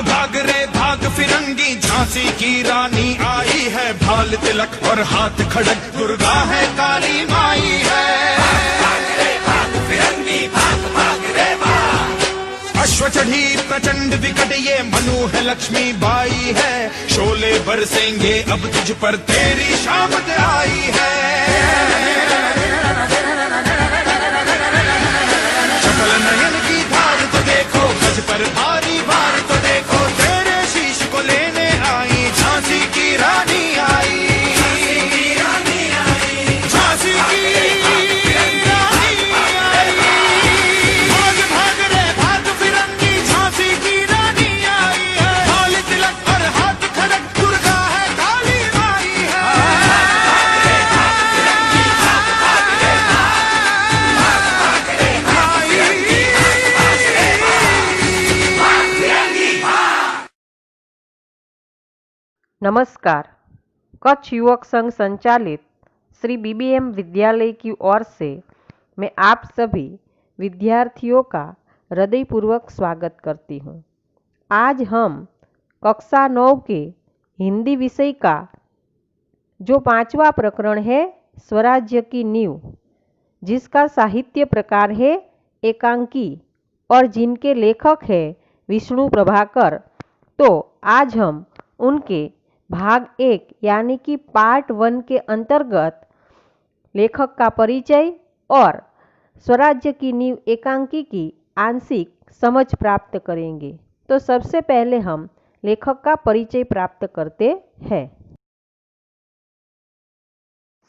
भाग रे भाग फिरंगी, झांसी की रानी आई है, भाल तिलक और हाथ खड़क, दुर्गा है काली माई है। भाग रे भाग फिरंगी, भाग भाग रे भाग। अश्व चढ़ी प्रचंड विकट ये मनु है, लक्ष्मी बाई है, शोले बरसेंगे अब तुझ पर, तेरी शामत आई है। चपल नयन की धार तो देखो, गज पर भारी भार तो देखो, तेरे शीश को लेने आई झांसी की रानी आई। झांसी की रानी आई। भाग भाग रे भाग फिरंगी, झांसी की रानी आई है, भाल तिलक और हाथ खड़क, दुर्गा है काली माई है। नमस्कार। कच्छ युवक संघ संचालित श्री बीबीएम विद्यालय की ओर से मैं आप सभी विद्यार्थियों का हृदयपूर्वक स्वागत करती हूँ। आज हम कक्षा 9 के हिंदी विषय का जो 5वां प्रकरण है स्वराज्य की नींव, जिसका साहित्य प्रकार है एकांकी और जिनके लेखक है विष्णु प्रभाकर, तो आज हम उनके भाग 1 यानी कि पार्ट 1 के अंतर्गत लेखक का परिचय और स्वराज्य की नींव एकांकी की आंशिक समझ प्राप्त करेंगे। तो सबसे पहले हम लेखक का परिचय प्राप्त करते हैं।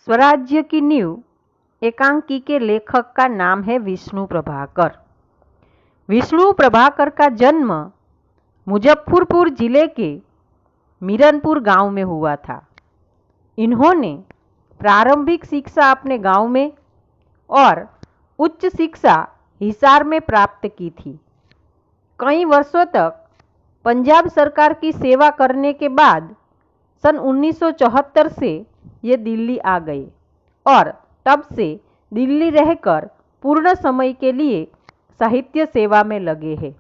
स्वराज्य की नींव एकांकी के लेखक का नाम है विष्णु प्रभाकर। विष्णु प्रभाकर का जन्म मुजफ्फरपुर जिले के मीरनपुर गांव में हुआ था। इन्होंने प्रारंभिक शिक्षा अपने गांव में और उच्च शिक्षा हिसार में प्राप्त की थी। कई वर्षों तक पंजाब सरकार की सेवा करने के बाद सन 1974 से ये दिल्ली आ गए और तब से दिल्ली रहकर पूर्ण समय के लिए साहित्य सेवा में लगे हैं।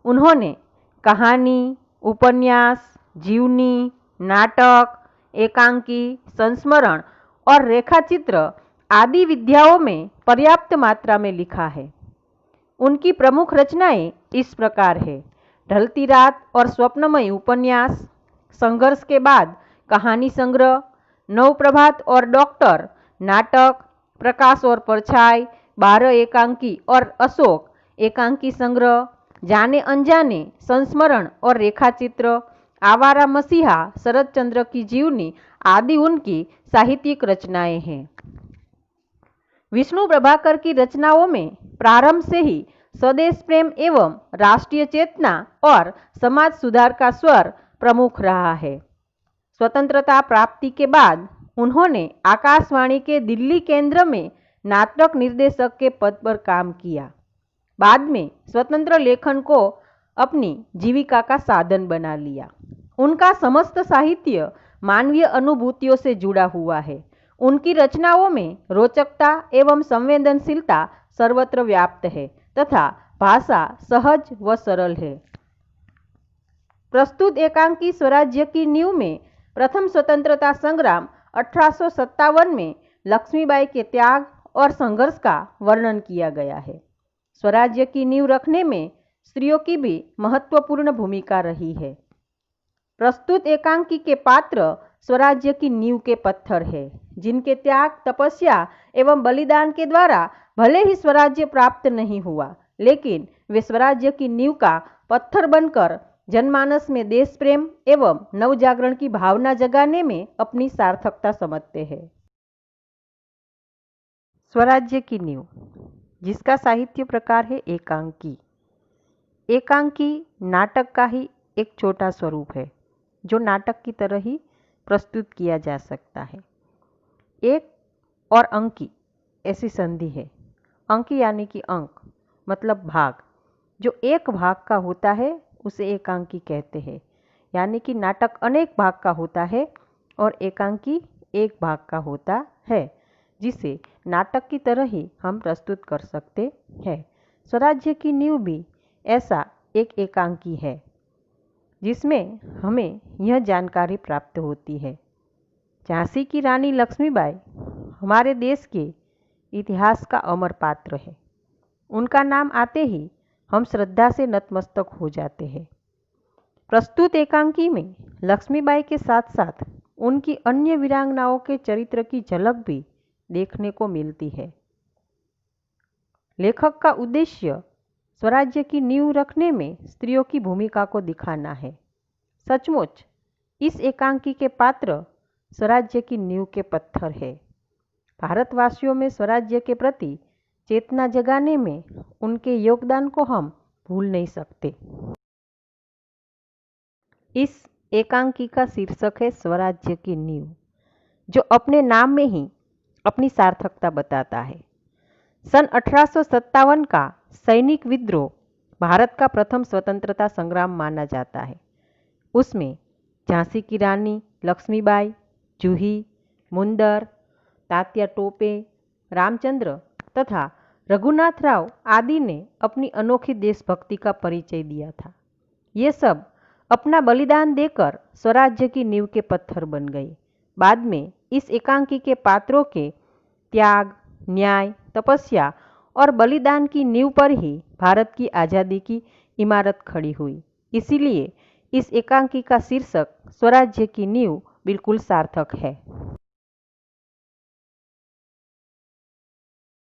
उन्होंने कहानी, उपन्यास, जीवनी, नाटक, एकांकी, संस्मरण और रेखाचित्र आदि विधाओं में पर्याप्त मात्रा में लिखा है। उनकी प्रमुख रचनाएं इस प्रकार है: ढलती रात और स्वप्नमय उपन्यास, संघर्ष के बाद कहानी संग्रह, नवप्रभात और डॉक्टर नाटक, प्रकाश और परछाई, 12 एकांकी और अशोक एकांकी संग्रह, जाने अनजाने संस्मरण और रेखाचित्र, आवारा मसीहा, शरद चंद्र की जीवनी आदि उनकी साहित्यिक रचनाएं हैं। विष्णु प्रभाकर की रचनाओं में प्रारंभ से ही स्वदेश प्रेम एवं राष्ट्रीय चेतना और समाज सुधार का स्वर प्रमुख रहा है। स्वतंत्रता प्राप्ति के बाद उन्होंने आकाशवाणी के दिल्ली केंद्र में नाटक निर्देशक के पद पर काम किया। बाद में स्वतंत्र लेखन को अपनी जीविका का साधन बना लिया। उनका समस्त साहित्य मानवीय अनुभूतियों से जुड़ा हुआ है। उनकी रचनाओं में रोचकता एवं संवेदनशीलता सर्वत्र व्याप्त है तथा भाषा सहज व सरल है। प्रस्तुत एकांकी स्वराज्य की नींव में प्रथम स्वतंत्रता संग्राम 1857 में लक्ष्मीबाई के त्याग और संघर्ष का वर्णन किया गया है। स्वराज्य की नींव रखने में स्त्रियों की भी महत्वपूर्ण भूमिका रही है। प्रस्तुत एकांकी के पात्र स्वराज्य की नींव के पत्थर है, जिनके त्याग, तपस्या एवं बलिदान के द्वारा भले ही स्वराज्य प्राप्त नहीं हुआ, लेकिन वे स्वराज्य की नींव का पत्थर बनकर जनमानस में देश प्रेम एवं नवजागरण की भावना जगाने में अपनी सार्थकता समझते हैं। स्वराज्य की नींव, जिसका साहित्य प्रकार है एकांकी। एकांकी नाटक का ही एक छोटा स्वरूप है, जो नाटक की तरह ही प्रस्तुत किया जा सकता है। एक और अंकी ऐसी संधि है। अंकी यानी कि अंक मतलब भाग, जो एक भाग का होता है उसे एकांकी कहते हैं। यानी कि नाटक अनेक भाग का होता है और एकांकी एक भाग का होता है, जिसे नाटक की तरह ही हम प्रस्तुत कर सकते हैं। स्वराज्य की नींव भी ऐसा एक एकांकी है। जिसमें हमें यह जानकारी प्राप्त होती है। झांसी की रानी लक्ष्मीबाई हमारे देश के इतिहास का अमर पात्र है। उनका नाम आते ही हम श्रद्धा से नतमस्तक हो जाते हैं। प्रस्तुत एकांकी में लक्ष्मीबाई के साथ साथ उनकी अन्य वीरांगनाओं के चरित्र की झलक भी देखने को मिलती है। लेखक का उद्देश्य स्वराज्य की नींव रखने में स्त्रियों की भूमिका को दिखाना है। सचमुच इस एकांकी के पात्र स्वराज्य की नींव के पत्थर है। भारतवासियों में स्वराज्य के प्रति चेतना जगाने में उनके योगदान को हम भूल नहीं सकते। इस एकांकी का शीर्षक है स्वराज्य की नींव, जो अपने नाम में ही अपनी सार्थकता बताता है। सन 1857 का सैनिक विद्रोह भारत का प्रथम स्वतंत्रता संग्राम माना जाता है। उसमें झांसी की रानी लक्ष्मीबाई, जूही, मुंदर, तात्या टोपे, रामचंद्र तथा रघुनाथ राव आदि ने अपनी अनोखी देशभक्ति का परिचय दिया था। ये सब अपना बलिदान देकर स्वराज्य की नींव के पत्थर बन गए। बाद में इस एकांकी के पात्रों के त्याग, न्याय, तपस्या और बलिदान की नींव पर ही भारत की आज़ादी की इमारत खड़ी हुई। इसीलिए इस एकांकी का शीर्षक स्वराज्य की नींव बिल्कुल सार्थक है।